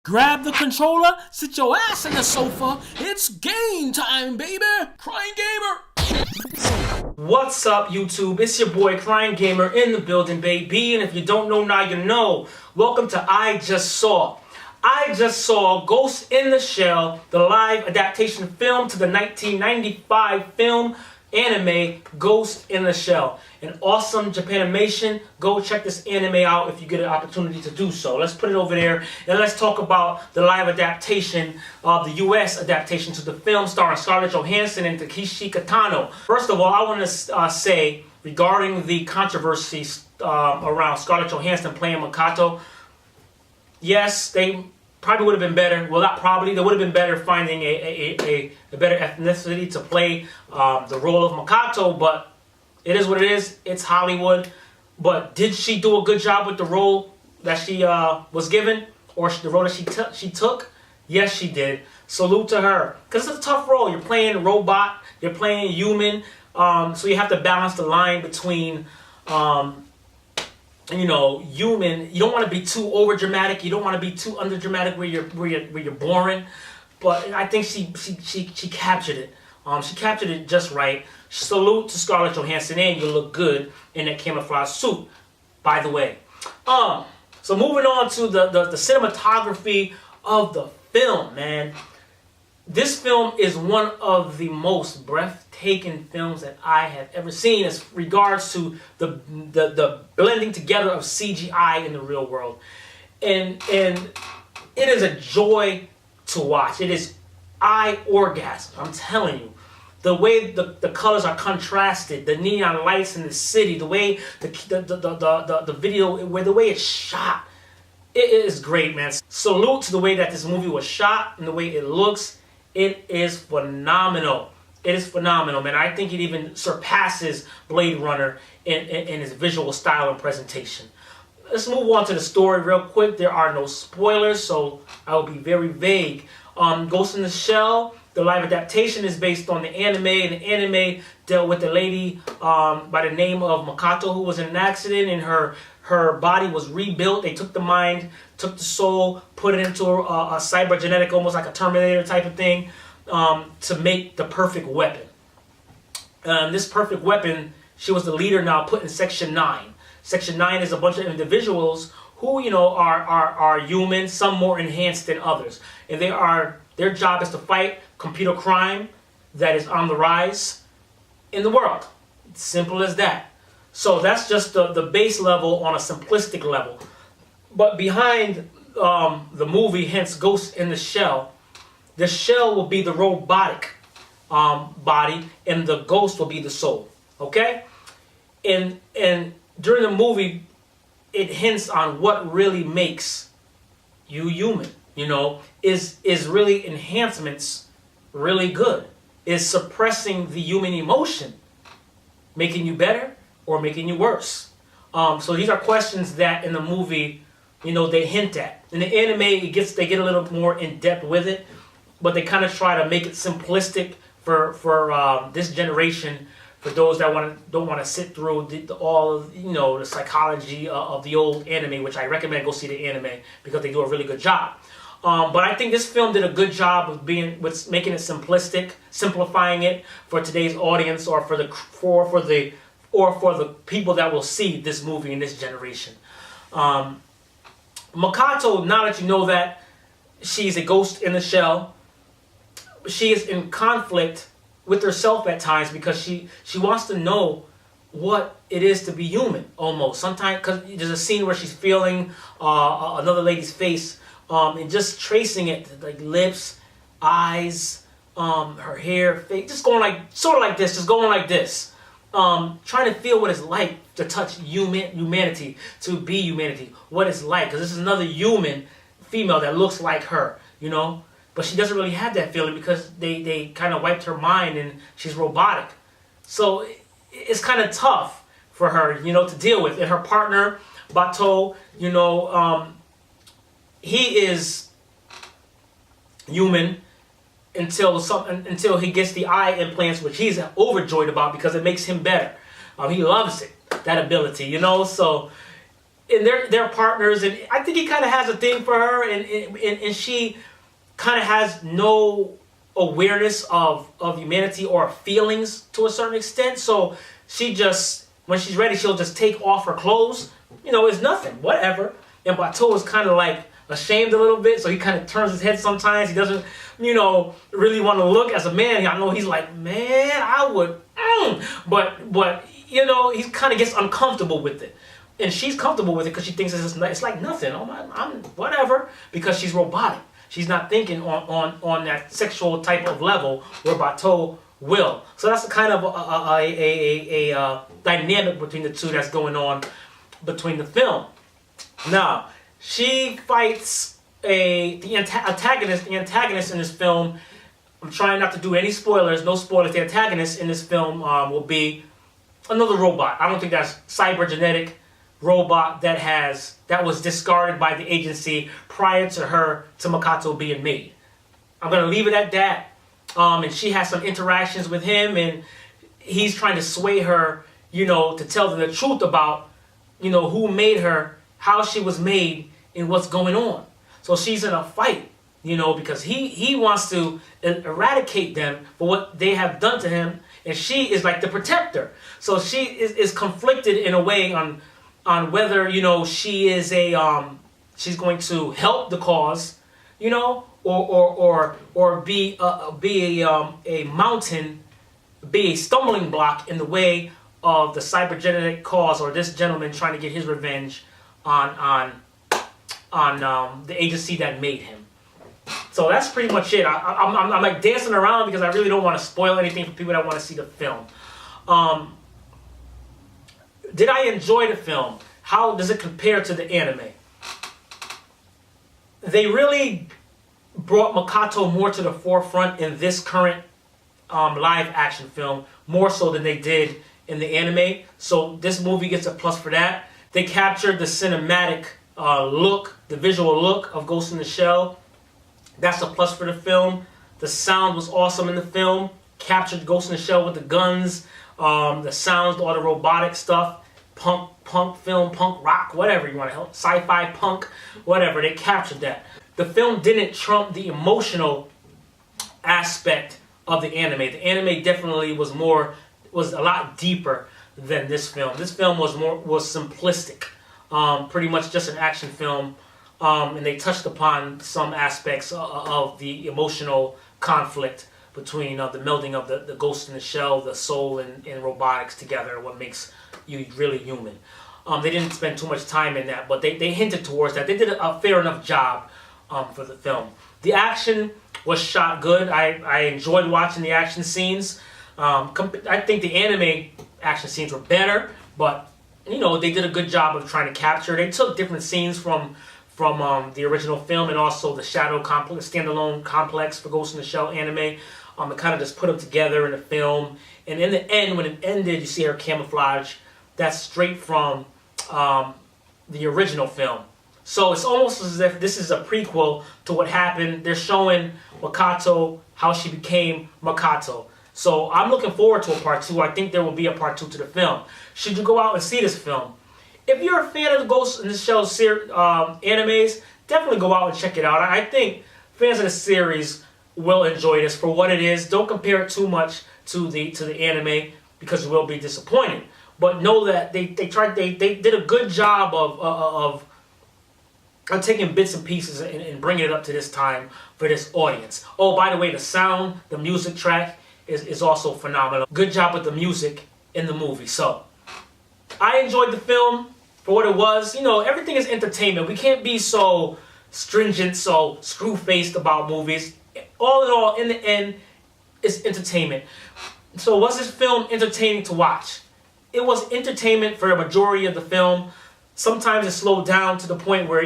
Grab the controller, sit your ass in the sofa. It's game time, baby. Crying Gamer. What's up, YouTube? It's your boy Crying Gamer in the building, baby. And if you don't know, now you know. Welcome to I Just Saw. I just saw Ghost in the Shell, the live adaptation film to the 1995 film anime Ghost in the Shell. An awesome Japanimation. Go check this anime out if you get an opportunity to do so. Let's put it over there and let's talk about the live adaptation of the US adaptation to the film starring Scarlett Johansson and Takeshi Kitano. First of all, I want to say regarding the controversies around Scarlett Johansson playing Makoto, yes, they probably would have been better. Well, not probably. They would have been better finding a better ethnicity to play the role of Makoto, but it is what it is. It's Hollywood. But did she do a good job with the role that she was given, or the role that she took? Yes, she did. Salute to her. Because it's a tough role. You're playing robot. You're playing human. So you have to balance the line between human. You don't want to be too over dramatic. You don't want to be too under dramatic where you're boring. But I think she captured it. She captured it just right. Salute to Scarlett Johansson, and you look good in that camouflage suit, by the way. So moving on to the cinematography of the film, man. This film is one of the most breathtaking films that I have ever seen as regards to the blending together of CGI in the real world. And it is a joy to watch. It is eye orgasm, I'm telling you. The way the colors are contrasted, the neon lights in the city, the way the video, the way it's shot, it is great, man. Salute to the way that this movie was shot and the way it looks. It is phenomenal. It is phenomenal, man. I think it even surpasses Blade Runner in its visual style and presentation. Let's move on to the story real quick. There are no spoilers, so I will be very vague. Ghost in the Shell, the live adaptation, is based on the anime, and the anime dealt with the lady by the name of Makoto, who was in an accident, and her body was rebuilt. They took the mind, took the soul, put it into a cybergenetic, almost like a Terminator type of thing, to make the perfect weapon. This perfect weapon, she was the leader now put in Section 9. Section 9 is a bunch of individuals who, are human, some more enhanced than others. And their job is to fight computer crime that is on the rise in the world. Simple as that. So that's just the base level on a simplistic level. But behind the movie, hence Ghost in the Shell will be the robotic body, and the ghost will be the soul. Okay? And during the movie, it hints on what really makes you human. Is really enhancements really good? Is suppressing the human emotion making you better or making you worse? So these are questions that in the movie, they hint at. In the anime, they get a little more in depth with it, but they kind of try to make it simplistic for this generation. For those that don't want to sit through the psychology of the old anime, which I recommend go see the anime because they do a really good job. But I think this film did a good job of making it simplistic, simplifying it for today's audience, or for the people that will see this movie in this generation. Makoto, now that you know that she's a ghost in the shell, she is in conflict with herself at times because she wants to know what it is to be human, almost. Sometimes, because there's a scene where she's feeling another lady's face, and just tracing it, like lips, eyes, her hair, face, just going like, sort of like this, just going like this. Trying to feel what it's like to touch humanity, to be humanity, what it's like. Because this is another human female that looks like her, But she doesn't really have that feeling because they kind of wiped her mind and she's robotic. So it's kind of tough for her, to deal with. And her partner, Bato, he is human until he gets the eye implants, which he's overjoyed about because it makes him better. He loves it, that ability, So and they're partners, and I think he kind of has a thing for her, and she kind of has no awareness of humanity or feelings to a certain extent. So she just, when she's ready, she'll just take off her clothes. It's nothing, whatever. And Bateau is kind of like ashamed a little bit, so he kind of turns his head sometimes. He doesn't, really want to look as a man. I know he's like, man, I would, but he kind of gets uncomfortable with it. And she's comfortable with it because she thinks it's like nothing. I'm whatever, because she's robotic. She's not thinking on that sexual type of level where Bateau will. So that's kind of a dynamic between the two that's going on between the film. Now, she fights the antagonist in this film. I'm trying not to do any spoilers. No spoilers. The antagonist in this film will be another robot. I don't think that's cybergenetic robot that was discarded by the agency prior to Makato being made. I'm gonna leave it at that. And she has some interactions with him, and he's trying to sway her, to tell them the truth about, who made her, how she was made, and what's going on. So she's in a fight, because he wants to eradicate them for what they have done to him, and she is like the protector. So she is conflicted in a way on whether she is she's going to help the cause, or be a mountain, be a stumbling block in the way of the cybergenetic cause, or this gentleman trying to get his revenge on the agency that made him. So that's pretty much it. I'm like dancing around because I really don't want to spoil anything for people that want to see the film. Did I enjoy the film? How does it compare to the anime? They really brought Makato more to the forefront in this current live action film, more so than they did in the anime. So this movie gets a plus for that. They captured the cinematic look, the visual look of Ghost in the Shell. That's a plus for the film. The sound was awesome in the film. Captured Ghost in the Shell with the guns, the sounds, all the robotic stuff. Punk film, punk rock, whatever you want to help, sci-fi punk, whatever, they captured that. The film didn't trump the emotional aspect of the anime. The anime definitely was a lot deeper than this film. This film was simplistic, pretty much just an action film, and they touched upon some aspects of the emotional conflict between the melding of the ghost in the shell, the soul, and robotics together, what makes you really human. They didn't spend too much time in that, but they hinted towards that. They did a fair enough job for the film. The action was shot good. I enjoyed watching the action scenes. I think the anime action scenes were better, but they did a good job of trying to capture. They took different scenes from the original film and also the Shadow Complex, standalone complex for Ghost in the Shell anime. And kind of just put them together in the film. And in the end, when it ended, you see her camouflage. That's straight from the original film. So it's almost as if this is a prequel to what happened. They're showing Makato, how she became Makato. So I'm looking forward to a part 2. I think there will be a part 2 to the film. Should you go out and see this film? If you're a fan of the Ghost in the Shell animes, definitely go out and check it out. I think fans of the series will enjoy this for what it is. Don't compare it too much to the anime because you will be disappointed. But know that they did a good job of taking bits and pieces and bringing it up to this time for this audience. Oh, by the way, the sound, the music track is also phenomenal. Good job with the music in the movie. So I enjoyed the film for what it was. Everything is entertainment. We can't be so stringent, so screw-faced about movies. All in all, in the end, it's entertainment. So was this film entertaining to watch? It was entertainment for a majority of the film. Sometimes it slowed down to the point where,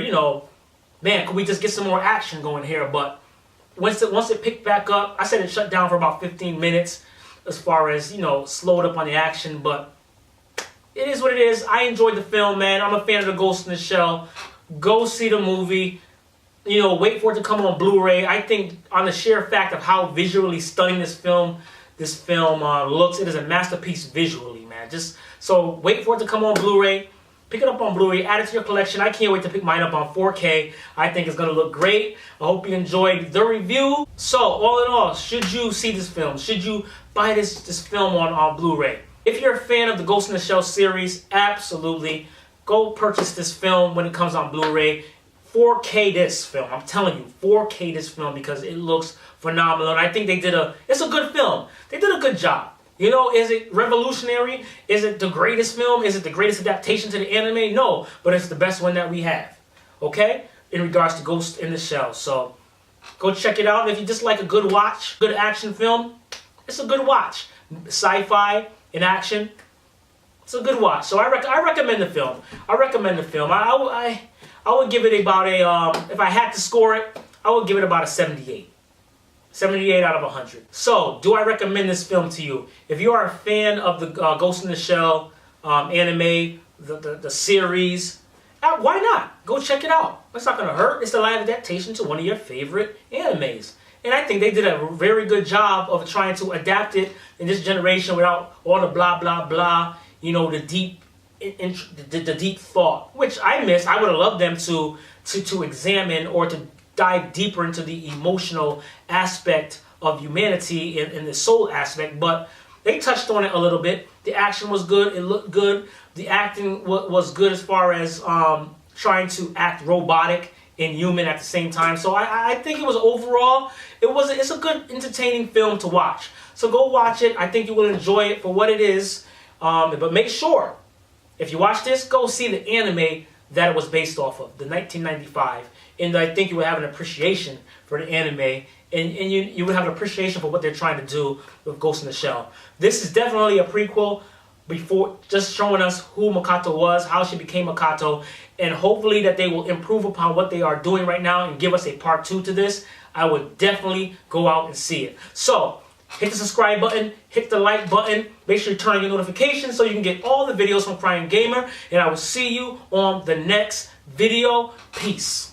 man, could we just get some more action going here? But once it picked back up, I said it shut down for about 15 minutes as far as, slowed up on the action. But it is what it is. I enjoyed the film, man. I'm a fan of the Ghost in the Shell. Go see the movie. Wait for it to come on Blu-ray. I think on the sheer fact of how visually stunning this film looks, it is a masterpiece visually, man. So wait for it to come on Blu-ray. Pick it up on Blu-ray, add it to your collection. I can't wait to pick mine up on 4K. I think it's gonna look great. I hope you enjoyed the review. So, all in all, should you see this film? Should you buy this film on Blu-ray? If you're a fan of the Ghost in the Shell series, absolutely. Go purchase this film when it comes on Blu-ray. 4K this film. I'm telling you, 4K this film because it looks phenomenal. And I think it's a good film. They did a good job. You know, is it revolutionary? Is it the greatest film? Is it the greatest adaptation to the anime? No, but it's the best one that we have. Okay? In regards to Ghost in the Shell. So, go check it out. If you just like a good watch, good action film, it's a good watch. Sci-fi in action, it's a good watch. So I recommend the film. I recommend the film. I would give it about a, if I had to score it, I would give it about a 78. 78 out of 100. So, do I recommend this film to you? If you are a fan of the Ghost in the Shell anime, the series, why not? Go check it out. It's not going to hurt. It's the live adaptation to one of your favorite animes. And I think they did a very good job of trying to adapt it in this generation without all the blah, blah, blah, you know, the deep thought, which I missed. I would have loved them to examine or to dive deeper into the emotional aspect of humanity and the soul aspect, but they touched on it a little bit. The action was good. It looked good. The acting was good as far as trying to act robotic and human at the same time. So I think it was overall, it's a good, entertaining film to watch. So go watch it. I think you will enjoy it for what it is. But make sure, if you watch this, go see the anime that it was based off of, the 1995. And I think you will have an appreciation for the anime, and you will have an appreciation for what they're trying to do with Ghost in the Shell. This is definitely a prequel, before just showing us who Makoto was, how she became Makoto, and hopefully that they will improve upon what they are doing right now and give us a part 2 to this. I would definitely go out and see it. So, hit the subscribe button, hit the like button, make sure you turn on your notifications so you can get all the videos from Crying Gamer, and I will see you on the next video. Peace.